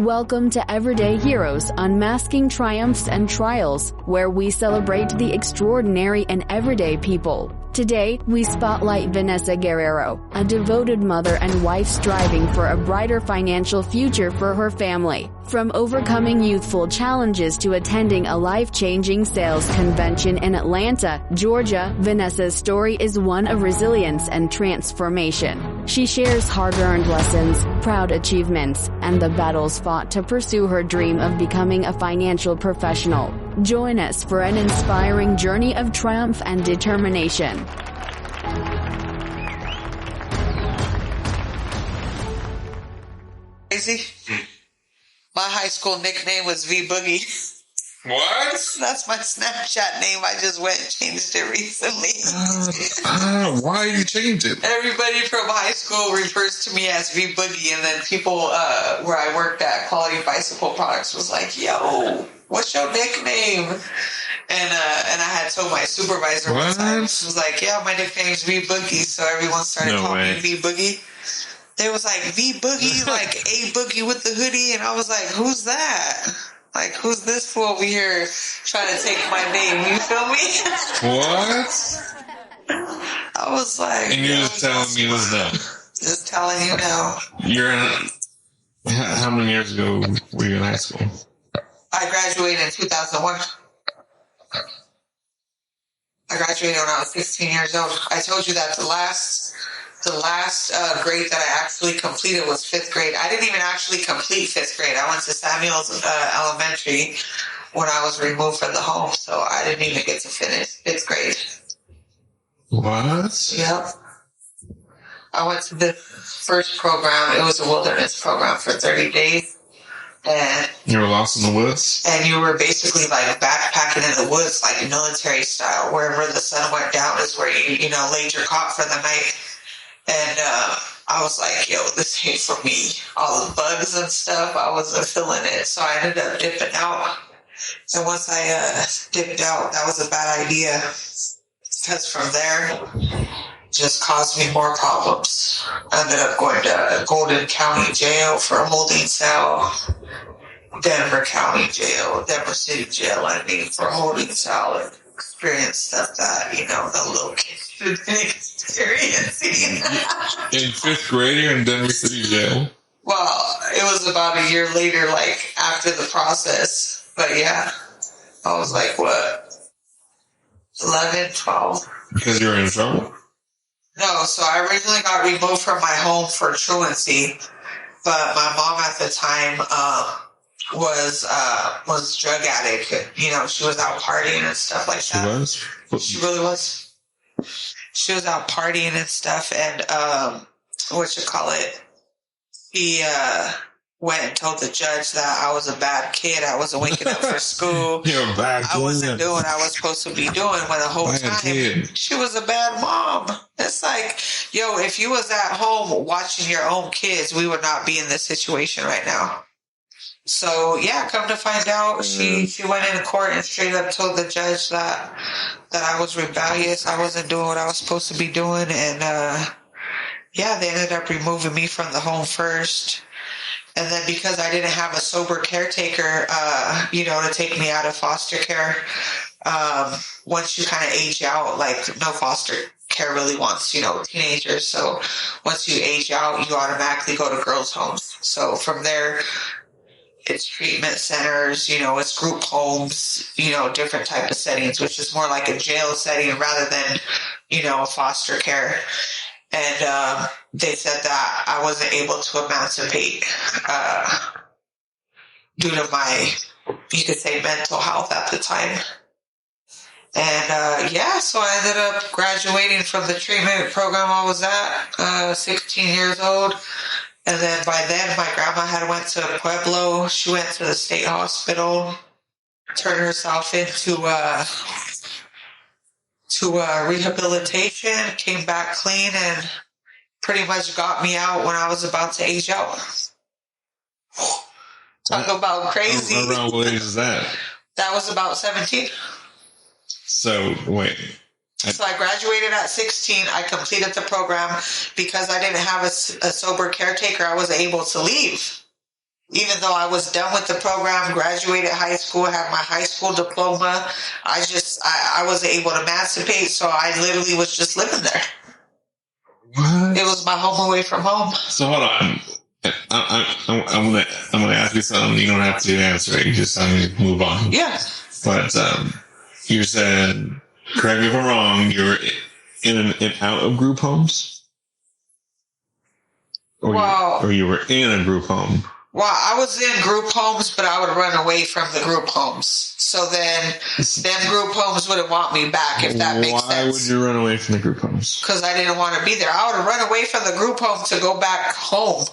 Welcome to Everyday Heroes, Unmasking Triumphs and Trials, where we celebrate the extraordinary and everyday people. Today, we spotlight Vanessa Guerrero, a devoted mother and wife striving for a brighter financial future for her family. From overcoming youthful challenges to attending a life-changing sales convention in Atlanta, Georgia, Vanessa's story is one of resilience and transformation. She shares hard-earned lessons, proud achievements, and the battles fought to pursue her dream of becoming a financial professional. Join us for an inspiring journey of triumph and determination. Crazy? My high school nickname was V Boogie. What? That's my Snapchat name. I just went and changed it recently. Why you changed it? Everybody from high school refers to me as V Boogie, and then people where I worked at Quality Bicycle Products was like, "Yo, what's your nickname?" And I had told my supervisor one time. She was like, "Yeah, my nickname is V Boogie," so everyone started calling me V Boogie. They was like, V Boogie, like A Boogie with the hoodie, and I was like, "Who's that? Like, who's this fool over here trying to take my name?" You feel me? What? I was like... And you're just telling me this now? Just telling you now. How many years ago were you in high school? I graduated in 2001. I graduated when I was 16 years old. I told you that the last grade that I actually completed was 5th grade. I didn't even actually complete 5th grade. I went to Samuel's Elementary when I was removed from the home, so I didn't even get to finish 5th grade. What? Yep. I went to the first program. It was a wilderness program for 30 days. And you were lost in the woods? And you were basically like backpacking in the woods, like military style. Wherever the sun went down is where you laid your cot for the night. And I was like, yo, this ain't for me. All the bugs and stuff, I wasn't feeling it. So I ended up dipping out. And once I dipped out, that was a bad idea. Because from there, it just caused me more problems. I ended up going to Golden County Jail for a holding cell. Denver County Jail, Denver City Jail, for a holding cell, and experienced stuff that, the little kids should be experiencing. In 5th grade, you're in Denver City Jail? Well, it was about a year later, like, after the process. But yeah, I was like, what? 11, 12. Because you were in trouble? No, so I originally got removed from my home for truancy, but my mom at the time was drug addict. She was out partying and stuff like that. She was? She really was. She was out partying and stuff, and he went and told the judge that I was a bad kid. I wasn't waking up for school. You're a bad kid. I wasn't doing what I was supposed to be doing when the whole time she was a bad mom. It's like, yo, if you was at home watching your own kids, we would not be in this situation right now. So yeah, come to find out, she went into court and straight up told the judge that I was rebellious. I wasn't doing what I was supposed to be doing, and they ended up removing me from the home first. And then because I didn't have a sober caretaker, to take me out of foster care, once you kind of age out, like no foster care really wants, teenagers. So once you age out, you automatically go to girls' homes. So from there, it's treatment centers, it's group homes, different type of settings, which is more like a jail setting rather than, foster care. And they said that I wasn't able to emancipate due to my, you could say, mental health at the time. And so I ended up graduating from the treatment program I was at, 16 years old. And then by then, my grandma had went to Pueblo. She went to the state hospital, turned herself into rehabilitation, came back clean, and pretty much got me out when I was about to age out. Talk about crazy. Around what age is that? That was about 17. So, wait. So I graduated at 16. I completed the program. Because I didn't have a sober caretaker, I wasn't able to leave. Even though I was done with the program, graduated high school, had my high school diploma, I wasn't able to emancipate, so I literally was just living there. What? It was my home away from home. So hold on. I'm gonna ask you something. You don't have to answer it. You just move on. Yeah. But you said, correct me if I'm wrong, you were in and out of group homes? Or you were in a group home? Well, I was in group homes, but I would run away from the group homes. So then them group homes wouldn't want me back, if that makes sense. Why would you run away from the group homes? Because I didn't want to be there. I would run away from the group home to go back home.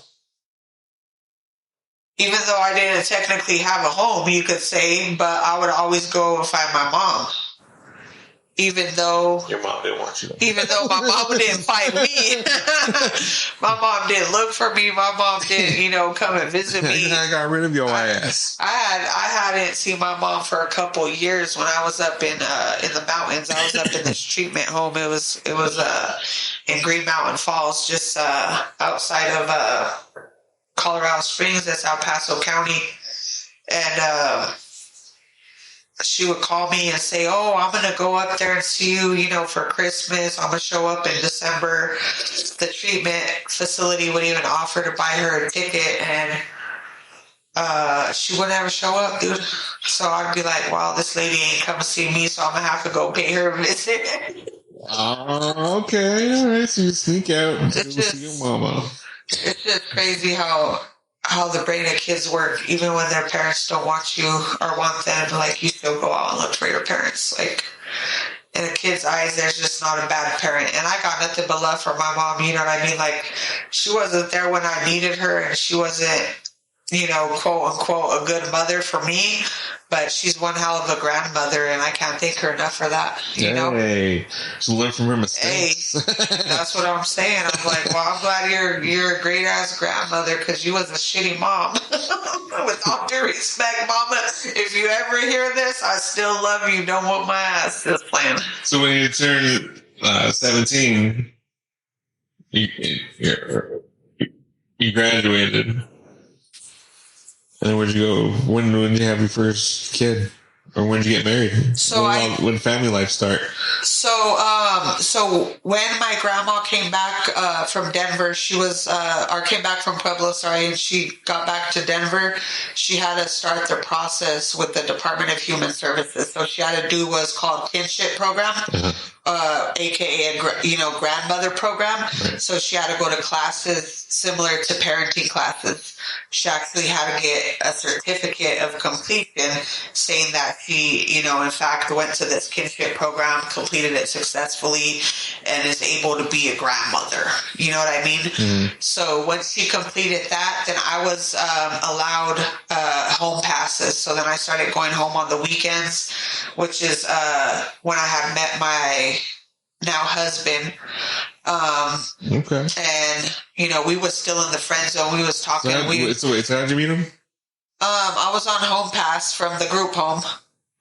Even though I didn't technically have a home, you could say, but I would always go and find my mom. Even though your mom didn't want you to. Even though my mom didn't find me. My mom didn't look for me. My mom didn't, come and visit me. I got rid of your ass. I hadn't seen my mom for a couple of years when I was up in the mountains. I was up in this treatment home. It was in Green Mountain Falls, just outside of Colorado Springs. That's El Paso County. And she would call me and say, "Oh, I'm going to go up there and see you, for Christmas. I'm going to show up in December." The treatment facility would even offer to buy her a ticket, and she wouldn't ever show up, dude. So I'd be like, "Wow, this lady ain't come to see me, so I'm going to have to go pay her a visit." Oh, okay. All right. So you sneak out and go see your mama. It's just crazy how the brain of kids work. Even when their parents don't want you or want them, you still go out and look for your parents. In a kid's eyes, there's just not a bad parent. And I got nothing but love for my mom, you know what I mean? She wasn't there when I needed her, and she wasn't, quote unquote, a good mother for me, but she's one hell of a grandmother, and I can't thank her enough for that, Hey, so learn from her mistakes. Hey, that's what I'm saying. I'm like, well, I'm glad you're a great ass grandmother, because you was a shitty mom. With all due respect, mama, if you ever hear this, I still love you. Don't whoop my ass. Just playing. So when you turned 17, you graduated. And then where'd you go? When did you have your first kid? Or when did you get married? So when family life start? So when my grandma came back from Denver, came back from Pueblo, and she got back to Denver, she had to start the process with the Department of Human Services. So she had to do what's called kinship program, aka grandmother program. Right. So she had to go to classes similar to parenting classes. She actually had to get a certificate of completion saying that she, in fact, went to this kinship program, completed it successfully, and is able to be a grandmother. You know what I mean? Mm-hmm. So once she completed that, then I was allowed home passes. So then I started going home on the weekends, which is when I had met my now husband. Okay. And, we was still in the friend zone. We was talking. So how'd you meet him? I was on home pass from the group home.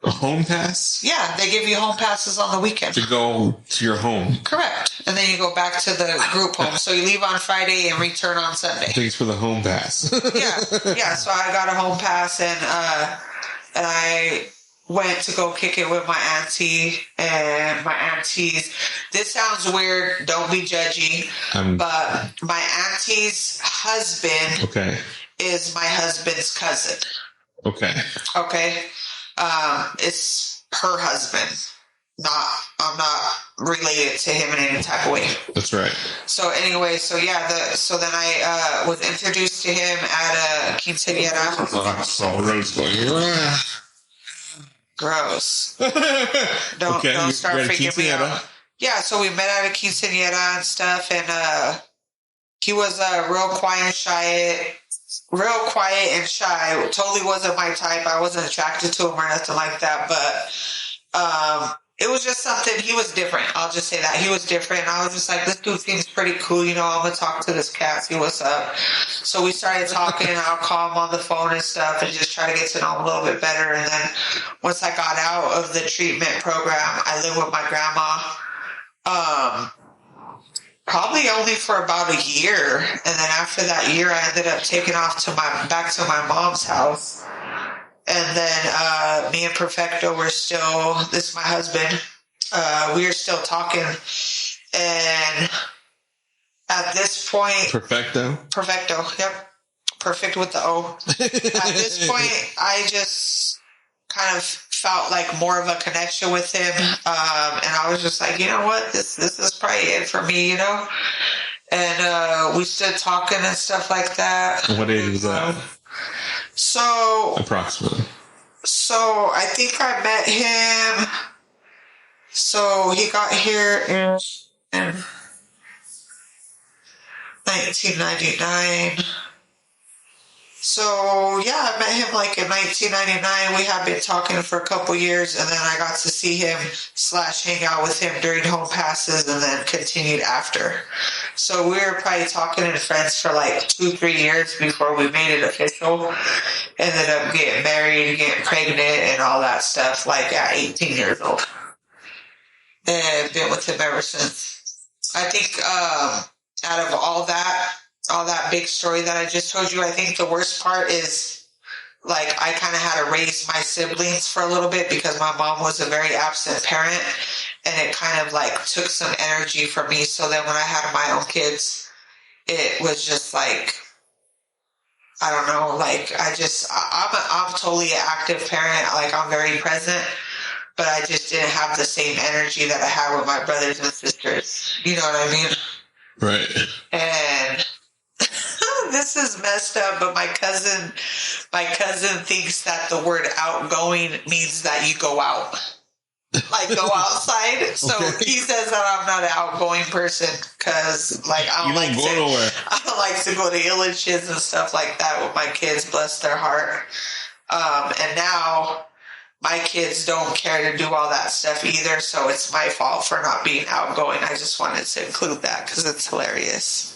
A home pass? Yeah, they give you home passes on the weekend. To go to your home? Correct. And then you go back to the group home. So you leave on Friday and return on Sunday. Thanks for the home pass. Yeah. So I got a home pass, and I went to go kick it with my auntie and my aunties. This sounds weird. Don't be judgy. But my auntie's husband is my husband's cousin. Okay. It's her husband. I'm not related to him in any type of way. That's right. So anyway, so then I was introduced to him at a quinceañera. Gross. Don't start freaking me out. Yeah, so we met at a quinceañera and stuff, and he was real quiet and shy. Totally wasn't my type. I wasn't attracted to him or nothing like that, but it was just something. He was different. I'll just say that. He was different. I was just like, this dude seems pretty cool. I'm going to talk to this cat, see what's up. So we started talking. I'll call him on the phone and stuff and just try to get to know him a little bit better. And then once I got out of the treatment program, I lived with my grandma. probably only for about a year. And then after that year, I ended up taking off back to my mom's house. And then me and Perfecto were still, this is my husband, we were still talking. And at this point... Perfecto, yep. Perfect with the O. At this point, I just kind of felt like more of a connection with him. And I was just like, you know what? This is probably it for me, you know? And we stood talking and stuff like that. What age was that? So... Approximately. So I think I met him... So he got here in 1999. So, yeah, I met him like in 1999. We had been talking for a couple years, and then I got to see him / hang out with him during home passes and then continued after. So we were probably talking and friends for like 2-3 years before we made it official. Ended up getting married, getting pregnant, and all that stuff like at 18 years old. And been with him ever since. I think out of all that big story that I just told you, I think the worst part is, like, I kind of had to raise my siblings for a little bit because my mom was a very absent parent, and it kind of, like, took some energy from me. So then when I had my own kids, it was just, like, I don't know, like, I'm totally an active parent. Like, I'm very present, but I just didn't have the same energy that I had with my brothers and sisters. You know what I mean? Right. And... this is messed up, but my cousin thinks that the word outgoing means that you go out. Like, go outside. So he says that I'm not an outgoing person because, like, I don't like to go to Illich's and stuff like that with my kids, bless their heart. And now my kids don't care to do all that stuff either, so it's my fault for not being outgoing. I just wanted to include that because it's hilarious.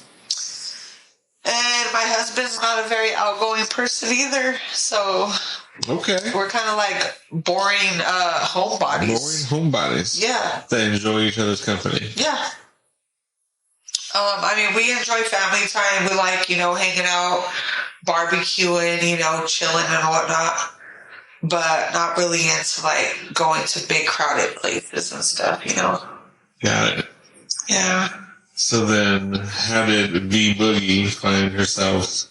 And my husband's not a very outgoing person either, so we're kind of like boring homebodies. Boring homebodies. Yeah. They enjoy each other's company. Yeah. I mean, we enjoy family time. We like, you know, hanging out, barbecuing, you know, chilling and whatnot. But not really into, like, going to big crowded places and stuff, you know? Got it. Yeah. So then, how did V Boogie find herself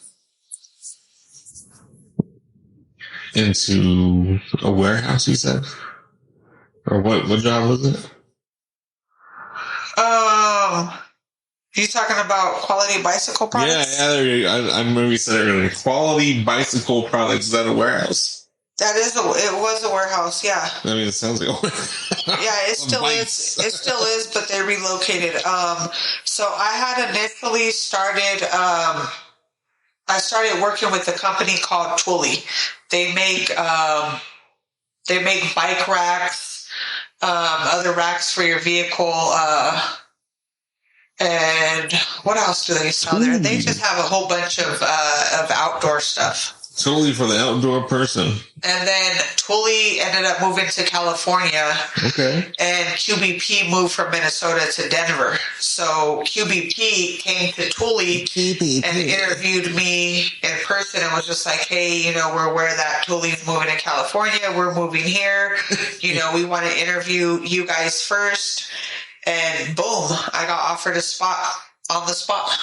into a warehouse, you said? Or what job was it? You talking about Quality Bicycle Products? Yeah, I remember you said it earlier. Quality Bicycle Products, is that a warehouse? It was a warehouse, yeah. I mean, it sounds like a warehouse. Yeah, it still is. It still is, but they relocated. So I had initially started, I started working with a company called Twilly. They make bike racks, other racks for your vehicle, and what else do they sell there? They just have a whole bunch of outdoor stuff. Totally for the outdoor person. And then Twilly ended up moving to California. Okay. And QBP moved from Minnesota to Denver. So QBP came to Twilly and interviewed me in person and was just like, hey, you know, we're aware that Twilly's moving to California. We're moving here. You know, we want to interview you guys first. And boom, I got offered a spot on the spot.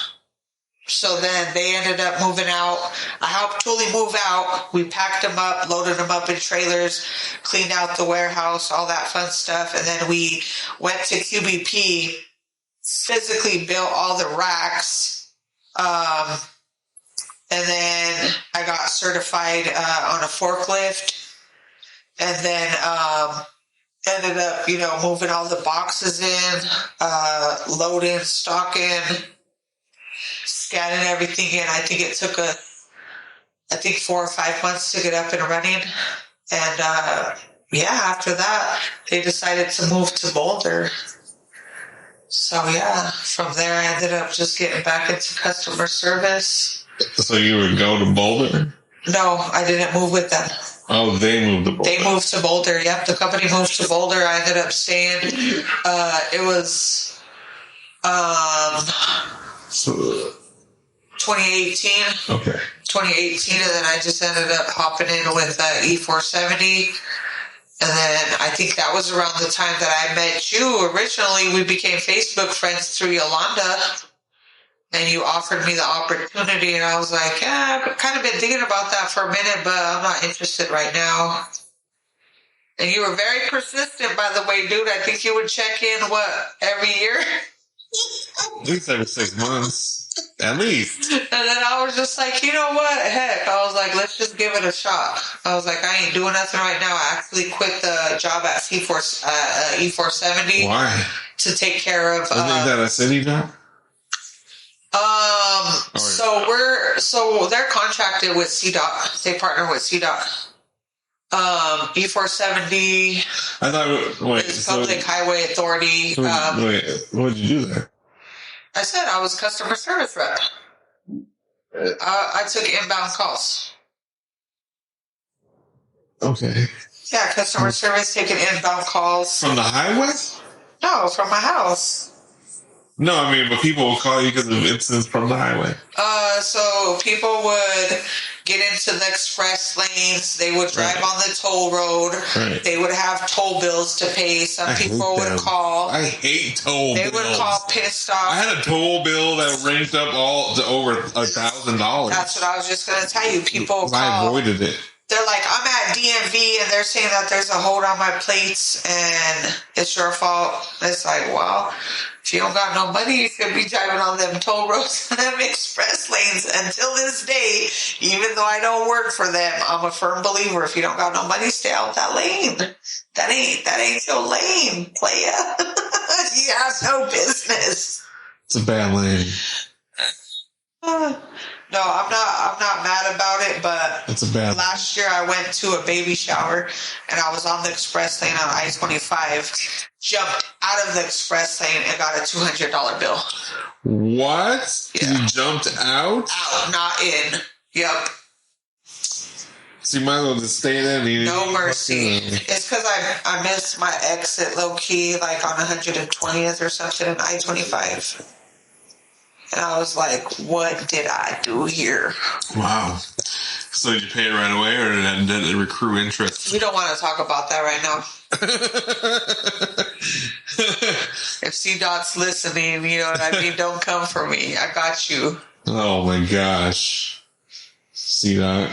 So then they ended up moving out. I helped Twilly move out. We packed them up, loaded them up in trailers, cleaned out the warehouse, all that fun stuff. And then we went to QBP, physically built all the racks. And then I got certified on a forklift. And then ended up, you know, moving all the boxes in, loading, stocking, scanning everything in. I think it took 4 or 5 months to get up and running. And, after that, they decided to move to Boulder. So, yeah, from there, I ended up just getting back into customer service. So you would go to Boulder? No, I didn't move with them. Oh, they moved to Boulder. They moved to Boulder, yep. The company moved to Boulder. I ended up staying. It was So, 2018. Okay. 2018, and then I just ended up hopping in with E470. And then I think that was around the time that I met you. Originally, we became Facebook friends through Yolanda. And you offered me the opportunity, and I was like, yeah, I've kind of been thinking about that for a minute, but I'm not interested right now. And you were very persistent, by the way, dude. I think you would check in, every year? At least every 6 months. At least. And then I was just like, you know what? Heck, I was like, let's just give it a shot. I was like, I ain't doing nothing right now. I actually quit the job at E470. Why? To take care of... Isn't that a city job? So they're contracted with CDOT. They partner with CDOT. E470 is Public Highway Authority. What did you do there? I said I was customer service rep. I took inbound calls. Okay. Yeah, customer service, taking inbound calls. From the highway? No, from my house. No, I mean, but people will call you because of incidents from the highway. So people would get into the express lanes. They would drive on the toll road. Right. They would have toll bills to pay. Some people would call. I hate toll bills. They would call pissed off. I had a toll bill that ranged up all to over $1,000. That's what I was just going to tell you. People call. I avoided it. They're like, I'm at DMV, and they're saying that there's a hold on my plates, and it's your fault. It's like, well, if you don't got no money, you should be driving on them toll roads and them express lanes. Until this day, even though I don't work for them, I'm a firm believer. If you don't got no money, stay out that lane. That ain't your lane, playa. You have no business. It's a bad lane. No, I'm not mad about it, but it's a bad last year I went to a baby shower and I was on the express lane on I-25, jumped out of the express lane and got a $200 bill. What? Yeah. You jumped out? Out, not in. Yep. So you might as well just stay there. No mercy. It's because I missed my exit low-key, like on 120th or something in I-25. And I was like, what did I do here? Wow. So did you pay it right away, or did it recruit interest? We don't want to talk about that right now. If CDOT's listening, you know what I mean? Don't come for me. I got you. Oh, my gosh. CDOT.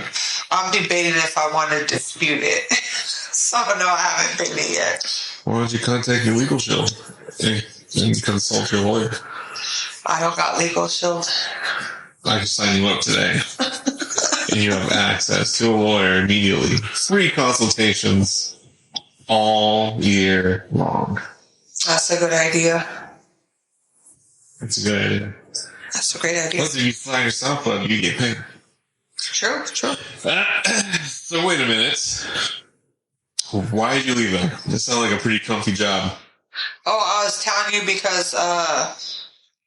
I'm debating if I want to dispute it. So, no, I haven't paid it yet. Why don't you contact your legal shield and consult your lawyer? I don't got legal shield. I can sign you up today. And you have access to a lawyer immediately. Free consultations all year long. That's a good idea. That's a good idea. That's a great idea. Plus, if you sign yourself up, you get paid. True. So wait a minute. Why did you leave there? This sounds like a pretty comfy job. Oh, I was telling you because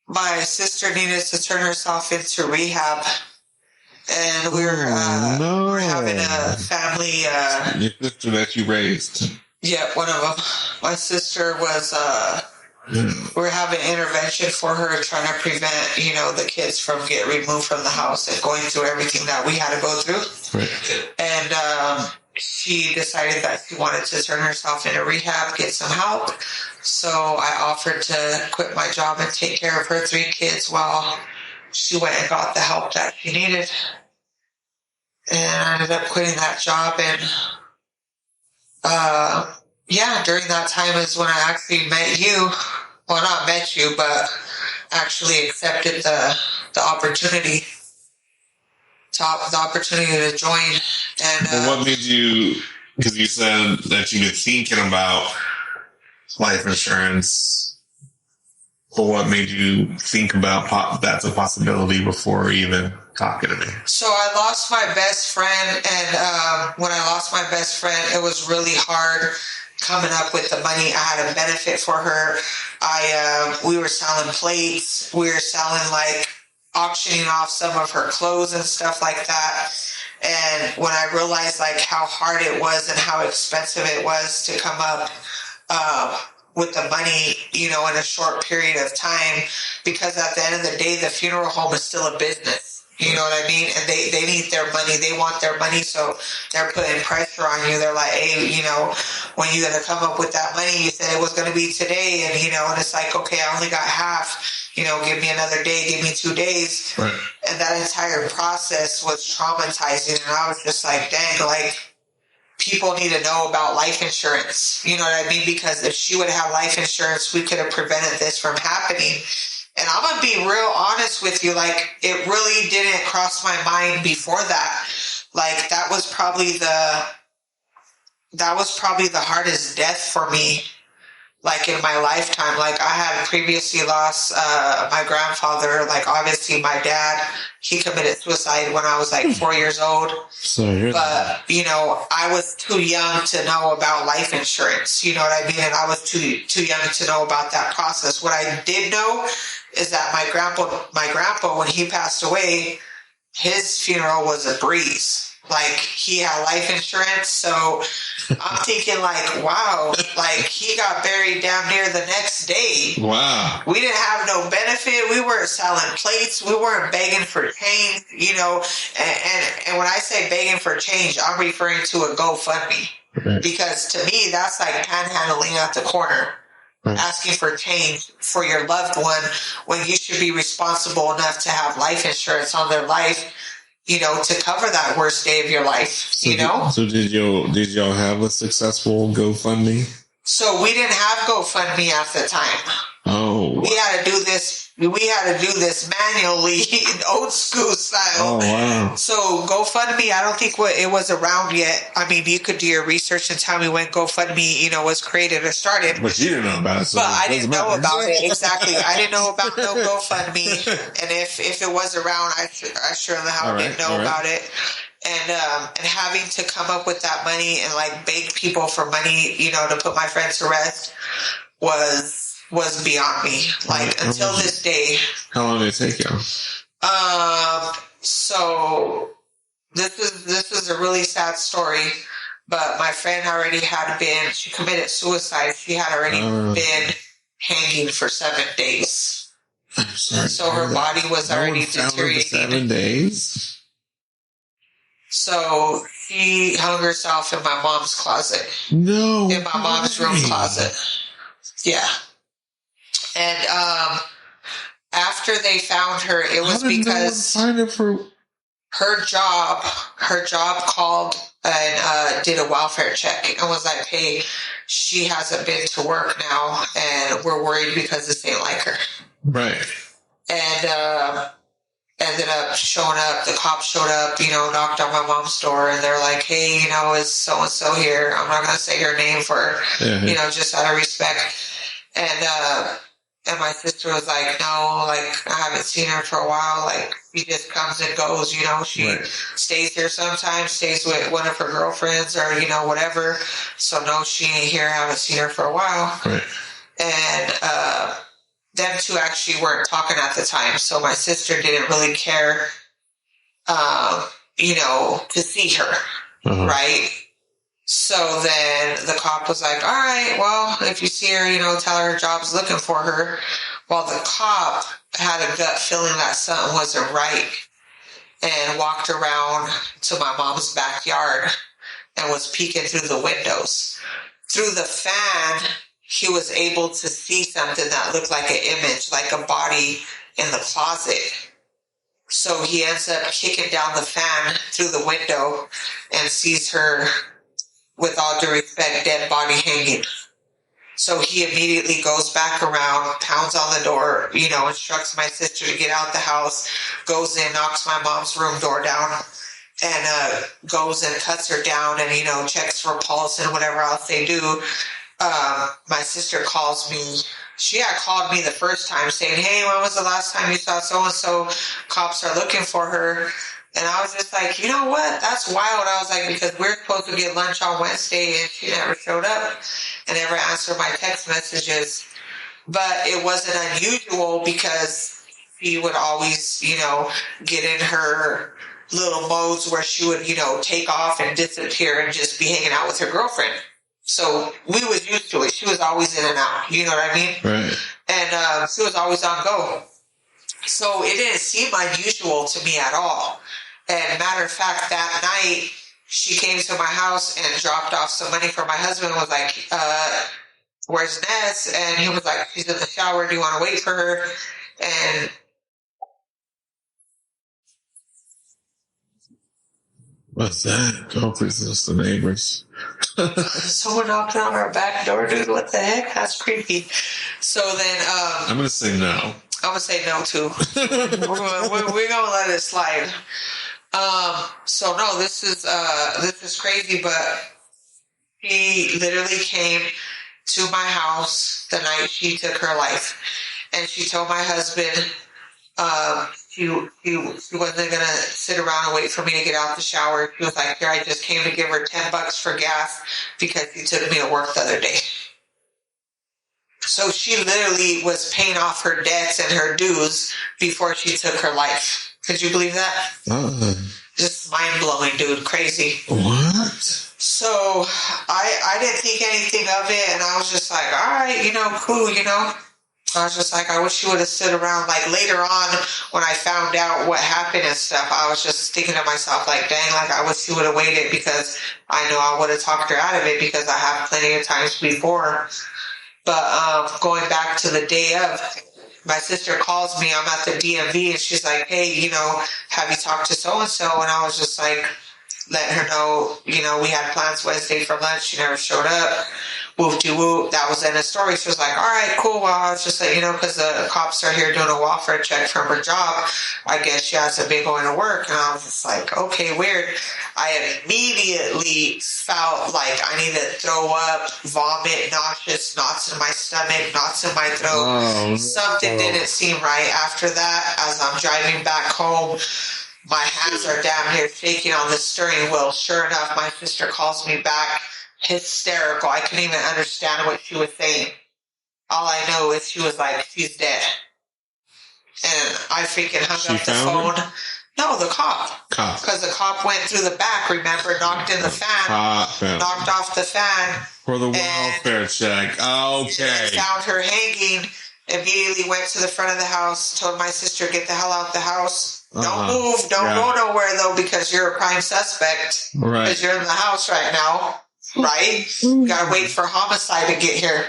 my sister needed to turn herself into rehab. And we're having a family... your sister that you raised. Yeah, one of them. My sister was... we're having intervention for her, trying to prevent, the kids from getting removed from the house and going through everything that we had to go through. Right. And she decided that she wanted to turn herself into rehab, get some help. So I offered to quit my job and take care of her 3 kids while she went and got the help that she needed. And I ended up quitting that job. And during that time is when I actually met you. Well, not met you, but actually accepted the opportunity. The opportunity to join. And what made you? Because you said that you've been thinking about life insurance. But what made you think about that's a possibility before even talking to me? So I lost my best friend, and when I lost my best friend, it was really hard coming up with the money. I had a benefit for her. We were selling plates. We were selling auctioning off some of her clothes and stuff like that. And when I realized how hard it was and how expensive it was to come up with the money, you know, in a short period of time, because at the end of the day, the funeral home is still a business. You know what I mean? And they need their money. They want their money, so they're putting pressure on you. They're like, hey, you know, when you going to come up with that money? You said it was going to be today. And, you know, and it's like, okay, I only got half. You know, give me another day, give me 2 days. Right. And that entire process was traumatizing. And I was just like, dang, like, people need to know about life insurance. You know what I mean? Because if she would have life insurance, we could have prevented this from happening. And I'm going to be real honest with you. Like, it really didn't cross my mind before that. Like, that was probably the hardest death for me, like, in my lifetime. Like, I had previously lost my grandfather. Like, obviously my dad, he committed suicide when I was like 4 years old. But, you know, I was too young to know about life insurance. You know what I mean? And I was too young to know about that process. What I did know is that my grandpa, when he passed away, his funeral was a breeze. Like, he had life insurance, so I'm thinking, like, wow, like, he got buried damn near the next day. Wow. We didn't have no benefit. We weren't selling plates. We weren't begging for change, you know. And when I say begging for change, I'm referring to a GoFundMe. Right. Because to me, that's like panhandling at the corner. Right. Asking for change for your loved one when you should be responsible enough to have life insurance on their life, you know, to cover that worst day of your life, you know? So did y'all have a successful GoFundMe? So we didn't have GoFundMe at the time. Oh. We had to do this manually, old school style. Oh, wow. So GoFundMe, I don't think it was around yet. I mean, you could do your research and tell me when GoFundMe, you know, was created or started. But you didn't know about it. So but I didn't know about it. Exactly. I didn't know about no GoFundMe. And if it was around, I sure the hell didn't know about it. And having to come up with that money and like beg people for money, you know, to put my friend to rest was beyond me. Like, until this day. How long did it take you? So this is a really sad story, but my friend she committed suicide. She had already been hanging for 7 days. I'm sorry. And so her body was already deteriorating. 7 days? So she hung herself in my mom's closet. No. In my mom's room closet. Yeah. And after they found her, it was because her job called and did a welfare check and was like, hey, she hasn't been to work now and we're worried because this ain't like her. Right. And ended up showing up. The cops showed up, you know, knocked on my mom's door, and they're like, hey, you know, is so-and-so here? I'm not going to say her name you know, just out of respect. And my sister was like, no, like, I haven't seen her for a while. Like, she just comes and goes, you know. She stays here sometimes, stays with one of her girlfriends or, you know, whatever. So, no, she ain't here. I haven't seen her for a while. Right. And them two actually weren't talking at the time. So my sister didn't really care, you know, to see her. Right. So then the cop was like, all right, well, if you see her, you know, tell her job's looking for her. Well, the cop had a gut feeling that something wasn't right and walked around to my mom's backyard and was peeking through the windows. Through the fan, he was able to see something that looked like an image, like a body in the closet. So he ends up kicking down the fan through the window and sees her, with all due respect, dead body hanging. So he immediately goes back around, pounds on the door, you know, instructs my sister to get out the house, goes in, knocks my mom's room door down, and goes and cuts her down and, you know, checks for pulse and whatever else they do. My sister calls me. She had called me the first time saying, hey, when was the last time you saw so-and-so? Cops are looking for her. And I was just like, you know what? That's wild. I was like, because we're supposed to get lunch on Wednesday and she never showed up and never answered my text messages. But it wasn't unusual because she would always, you know, get in her little modes where she would, you know, take off and disappear and just be hanging out with her girlfriend. So we was used to it. She was always in and out. You know what I mean? Right. And she was always on go. So it didn't seem unusual to me at all. And matter of fact, that night, she came to my house and dropped off some money for my husband. Was like, where's Ness? And he was like, she's in the shower. Do you want to wait for her? And what's that? Oh, please, it's the neighbors. someone knocked on our back door, dude. What the heck? That's creepy. So then, I'm gonna say no. I'm gonna say no too. we're gonna let it slide. So no, this is crazy, but she literally came to my house the night she took her life, and she told my husband, she wasn't gonna sit around and wait for me to get out the shower. She was like, here, I just came to give her $10 for gas because she took me to work the other day. So she literally was paying off her debts and her dues before she took her life. Could you believe that? Just mind-blowing, dude. Crazy. What? So I didn't think anything of it, and I was just like, all right, cool, I was just like, I wish she would have stood around. Like, later on, when I found out what happened and stuff, I was just thinking to myself, like, dang, like, I wish she would have waited, because I know I would have talked her out of it, because I have plenty of times before. But going back to the day of, my sister calls me. I'm at the DMV, and she's like, hey, have you talked to so-and-so? And I was just like, letting her know, we had plans Wednesday for lunch. She never showed up. Whoop-de-whoop. That was in the story. She was like, all right, cool. Well, I was just like, because the cops are here doing a welfare check from her job. I guess she hasn't been going to work. And I was just like, okay, weird. I immediately felt like I needed to throw up, vomit, nauseous, knots in my stomach, knots in my throat. Something didn't seem right after that. As I'm driving back home, my hands are damn near shaking on the steering wheel. Sure enough, my sister calls me back, hysterical. I couldn't even understand what she was saying. All I know is she was like, she's dead. And I freaking hung up the phone. Her? No, the cop. Because the cop went through the back, remember, knocked in the fan, knocked off the fan. For the welfare check. Okay. Found her hanging, immediately went to the front of the house, told my sister, get the hell out the house. Don't move. Don't go nowhere, though, because you're a prime suspect. Right. Because you're in the house right now. Right? You gotta wait for homicide to get here.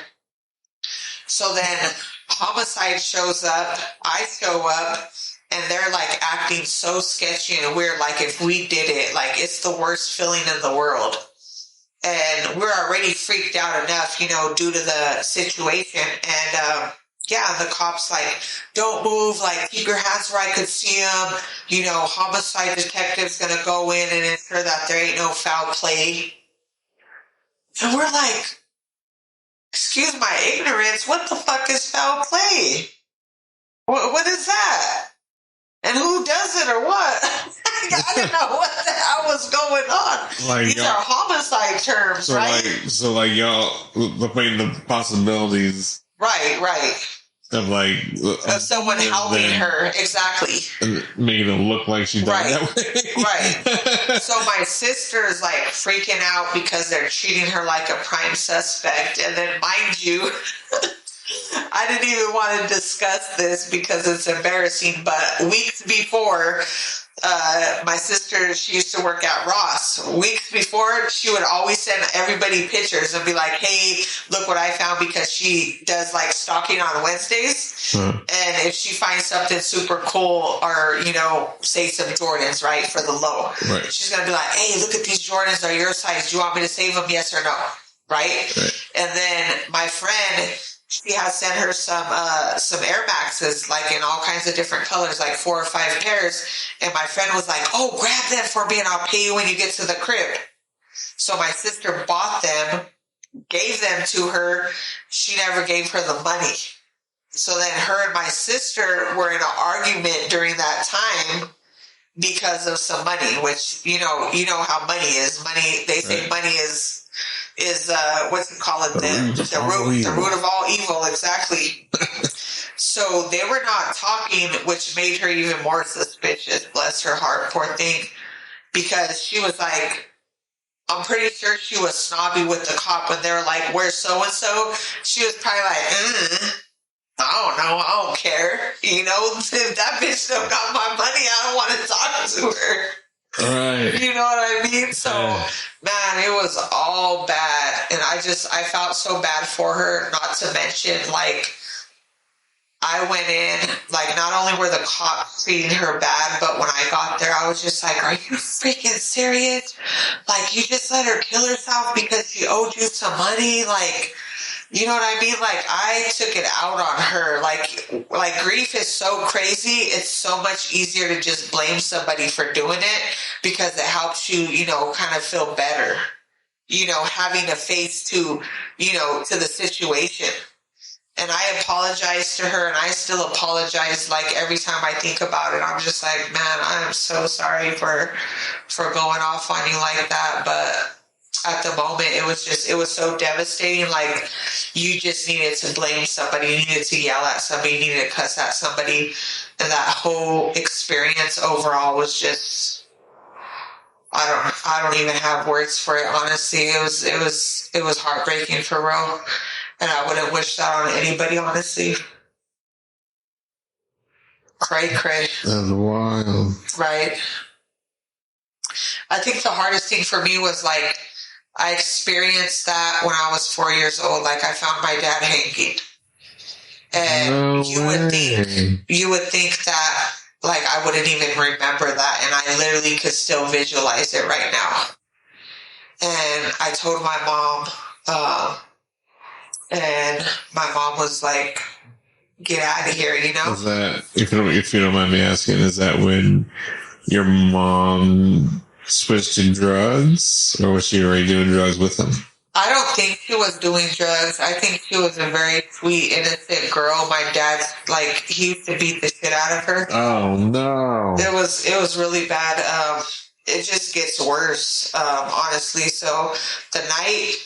So then homicide shows up. I show up. And they're like acting so sketchy and weird. Like if we did it, like it's the worst feeling in the world. And we're already freaked out enough, due to the situation. And, the cops like, don't move, like keep your hands where I could see them. Homicide detective's gonna go in and ensure that there ain't no foul play. And we're like, excuse my ignorance, what the fuck is foul play? What is that? And who does it or what? I didn't know what the hell was going on. Like these are homicide terms, right? So y'all looking the possibilities. Right. Of someone helping her, exactly. Making it look like she died that way. Right. So my sister's like freaking out because they're treating her like a prime suspect. And then mind you, I didn't even want to discuss this because it's embarrassing, but weeks before, my sister, she used to work at Ross. Weeks before, she would always send everybody pictures and be like, hey, look what I found, because she does like stalking on Wednesdays. And if she finds something super cool or, say some Jordans, right, for the low, she's going to be like, hey, look at these Jordans, are your size. Do you want me to save them? Yes or no? Right? And then my friend, she has sent her some Air Maxes, like in all kinds of different colors, like 4 or 5 pairs. And my friend was like, oh, grab them for me and I'll pay you when you get to the crib. So my sister bought them, gave them to her. She never gave her the money. So then her and my sister were in an argument during that time because of some money, which, you know how money is. Money, they say money is what's it called? The root of all evil, exactly. So they were not talking, which made her even more suspicious. Bless her heart, poor thing, because she was like, I'm pretty sure she was snobby with the cop when they were like, where's so-and-so? She was probably like, I don't know. I don't care. You know, if that bitch still got my money, I don't want to talk to her. Right. You know what I mean? So, man, it was all bad. And I felt so bad for her, not to mention, like, I went in, like, not only were the cops treating her bad, but when I got there, I was just like, are you freaking serious? Like, you just let her kill herself because she owed you some money? Like, you know what I mean? Like, I took it out on her. Like grief is so crazy. It's so much easier to just blame somebody for doing it because it helps you, you know, kind of feel better, you know, having a face to, you know, to the situation. And I apologized to her, and I still apologize. Like, every time I think about it, I'm just like, man, I am so sorry for going off on you like that. But at the moment, it was so devastating. Like, you just needed to blame somebody. You needed to yell at somebody. You needed to cuss at somebody. And that whole experience overall was just, I don't even have words for it. Honestly, it was heartbreaking for real. And I wouldn't wish that on anybody, honestly. Cray. That's wild. Right. I think the hardest thing for me was, like, I experienced that when I was 4 years old. Like, I found my dad hanging. And you would think that, like, I wouldn't even remember that. And I literally could still visualize it right now. And I told my mom, and my mom was like, get out of here, you know? Is that, if you don't mind me asking, is that when your mom switched to drugs, or was she already doing drugs with him? I don't think she was doing drugs. I think she was a very sweet, innocent girl. My dad, like, he used to beat the shit out of her. Oh, no. It was really bad. It just gets worse, honestly. So the night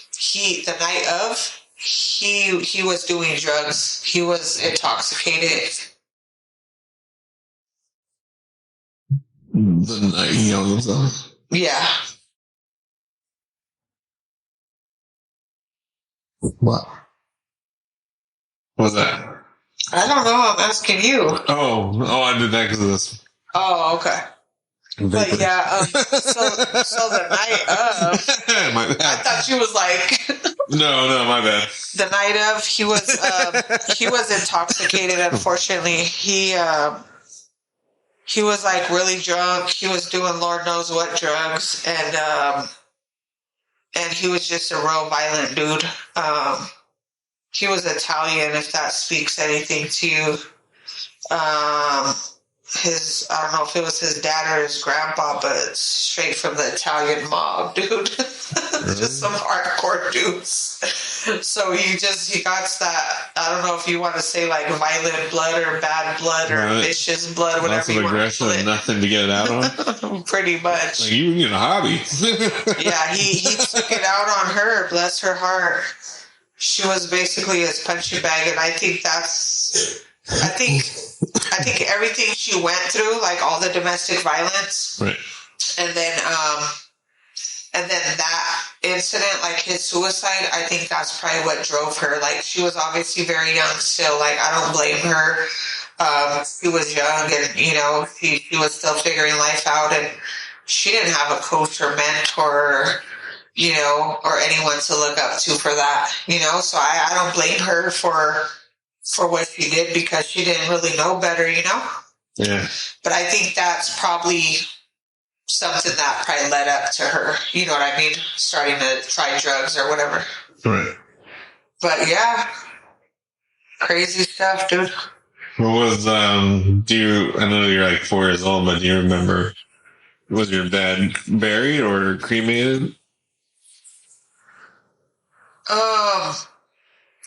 of, he was doing drugs. He was intoxicated. The night he killed himself? Yeah. What? What was that? I don't know. I'm asking you. Oh, I did that because of this. Oh, okay. But yeah, so the night of, my bad. I thought you was like, no, my bad. The night of, he was intoxicated. Unfortunately, he was, like, really drunk. He was doing Lord knows what drugs, and he was just a real violent dude. He was Italian, if that speaks anything to you. I don't know if it was his dad or his grandpa, but straight from the Italian mob, dude. Just some hardcore dudes. So he got that, I don't know if you want to say, like, violent blood or bad blood or vicious blood, whatever you want to call it. Nothing to get it out on? Pretty much. Like, you need a hobby. Yeah, he took it out on her, bless her heart. She was basically his punching bag, and I think everything she went through, like all the domestic violence, right, and then that incident, like his suicide, I think that's probably what drove her. Like, she was obviously very young still. Like, I don't blame her. She was young, and, you know, she was still figuring life out, and she didn't have a coach or mentor, you know, or anyone to look up to for that, you know. So I don't blame her for what she did, because she didn't really know better, you know? Yeah. But I think that's probably something that probably led up to her, you know what I mean? Starting to try drugs or whatever. Right. But yeah, crazy stuff, dude. What was, I know you're like 4 years old, but do you remember, was your dad buried or cremated?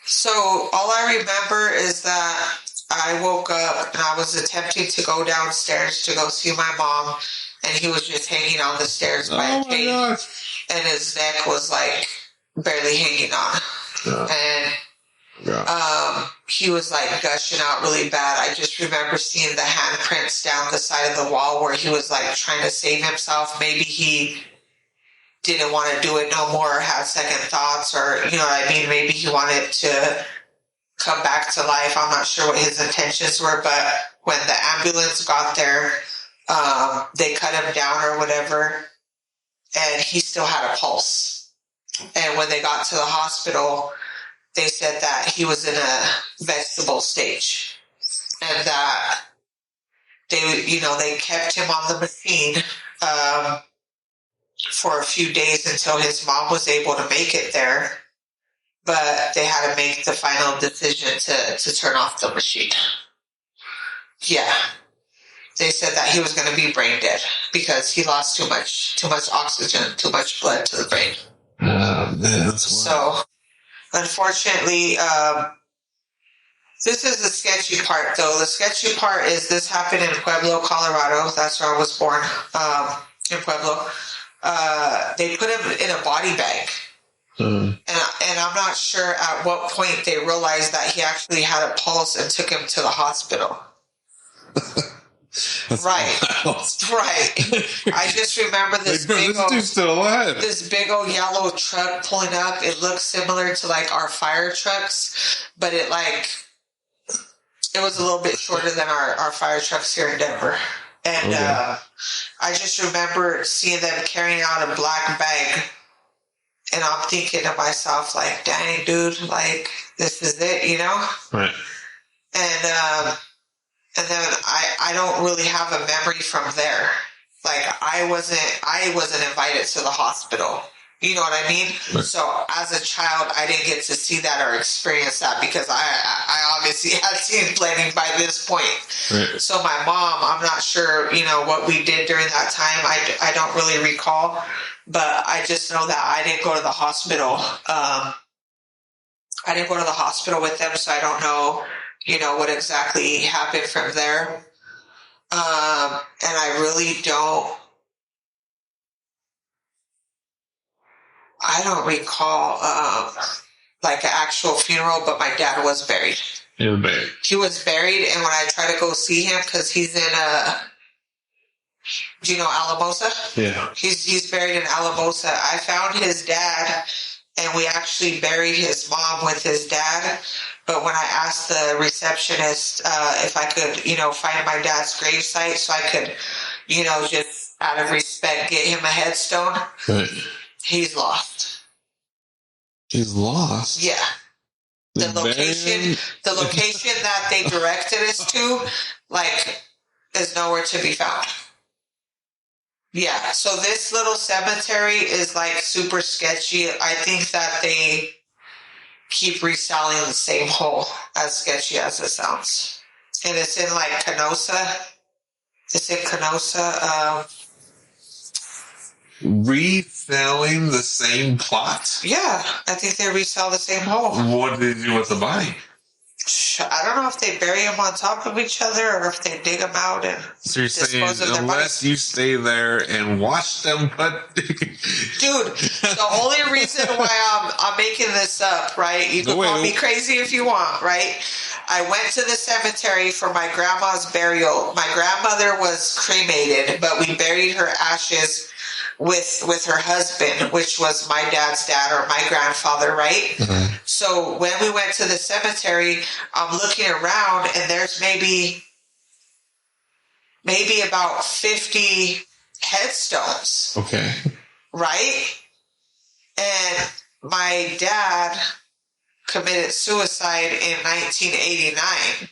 So all I remember is that I woke up and I was attempting to go downstairs to go see my mom, and he was just hanging on the stairs by a chain, and his neck was, like, barely hanging on. And he was, like, gushing out really bad. I just remember seeing the handprints down the side of the wall where he was, like, trying to save himself. Maybe he didn't want to do it no more, or had second thoughts, or, you know what I mean? Maybe he wanted to come back to life. I'm not sure what his intentions were, but when the ambulance got there, they cut him down or whatever, and he still had a pulse. And when they got to the hospital, they said that he was in a vegetable stage, and that they kept him on the machine for a few days until his mom was able to make it there. But they had to make the final decision to turn off the machine. Yeah. They said that he was going to be brain dead because he lost too much oxygen, too much blood to the brain. So, unfortunately, this is the sketchy part, though. The sketchy part is this happened in Pueblo, Colorado. That's where I was born, in Pueblo. They put him in a body bag. And I'm not sure at what point they realized that he actually had a pulse and took him to the hospital. Right. I just remember this big old yellow truck pulling up. It looked similar to like our fire trucks, but it was a little bit shorter than our fire trucks here in Denver. And I just remember seeing them carrying out a black bag. And I'm thinking to myself, like, dang, dude, like, this is it, you know? Right. And then I don't really have a memory from there. Like, I wasn't invited to the hospital. You know what I mean? Right. So as a child, I didn't get to see that or experience that because I obviously had seen plenty by this point. Right. So my mom, I'm not sure, you know, what we did during that time. I don't really recall. But I just know that I didn't go to the hospital. I didn't go to the hospital with them, so I don't know, you know, what exactly happened from there. And I really don't recall, like an actual funeral, but my dad was buried. He was buried. He was buried, and when I try to go see him, because he's in do you know Alamosa? Yeah. He's buried in Alamosa. I found his dad, and we actually buried his mom with his dad. But when I asked the receptionist if I could, you know, find my dad's gravesite so I could, you know, just out of respect get him a headstone, right. He's lost. He's lost? Yeah. The location that they directed us to, like, is nowhere to be found. Yeah, so this little cemetery is like super sketchy. I think that they keep reselling the same hole, as sketchy as it sounds. And it's in like Canosa. It's in Canosa. Reselling the same plot? Yeah, I think they resell the same hole. What did they do with the body? I don't know if they bury them on top of each other or if they dig them out and so you're saying unless you stay there and watch them put... Dude, the only reason why I'm making this up, right? You can call me crazy if you want, right? I went to the cemetery for my grandma's burial. My grandmother was cremated, but we buried her ashes with her husband, which was my dad's dad or my grandfather, right? Mm-hmm. So when we went to the cemetery, I'm looking around and there's maybe about 50 headstones. Okay. Right? And my dad committed suicide in 1989.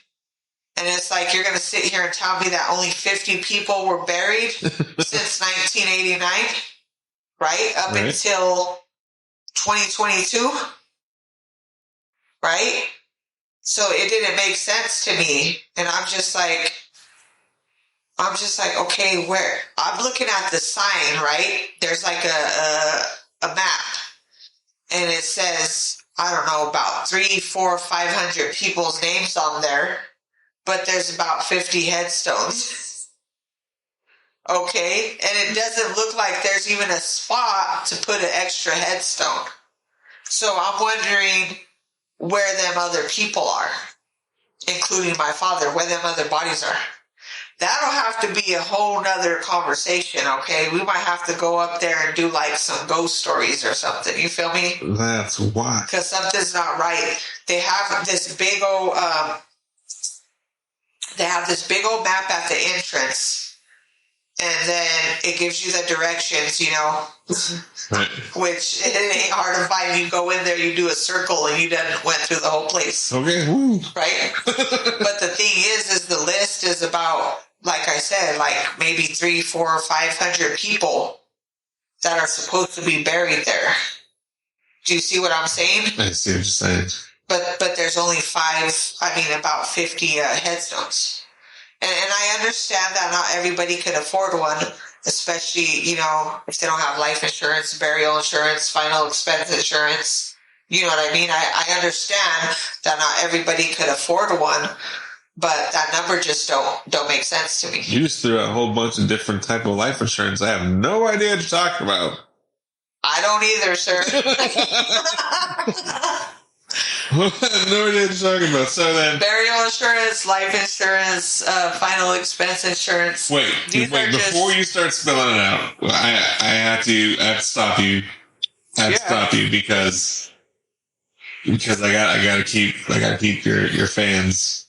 And it's like, you're going to sit here and tell me that only 50 people were buried since 1989, right? Up until 2022, right? So it didn't make sense to me. And I'm just like, okay, where? I'm looking at the sign, right? There's like a map. And it says, I don't know, about 300, 400, 500 people's names on there. But there's about 50 headstones. Okay? And it doesn't look like there's even a spot to put an extra headstone. So I'm wondering where them other people are, including my father, where them other bodies are. That'll have have to be a whole nother conversation, okay? We might have to go up there and do like some ghost stories or something. You feel me? That's why. Because something's not right. They have this big old map at the entrance. And then it gives you the directions, you know, right. Which it ain't hard to find. You go in there, you do a circle, and you done went through the whole place. Okay, woo. Right? But the thing is the list is about, like I said, like maybe 300, 400, 500 people that are supposed to be buried there. Do you see what I'm saying? I see what you're saying. But there's only about 50 headstones. And I understand that not everybody could afford one, especially, you know, if they don't have life insurance, burial insurance, final expense insurance. You know what I mean? I understand that not everybody could afford one, but that number just don't make sense to me. You just threw out a whole bunch of different type of life insurance. I have no idea what you're talking about. I don't either, sir. No idea what you're talking about. So then, burial insurance, life insurance, final expense insurance. Wait, before you start spelling it out, I have to stop you. Stop you because I gotta keep your fans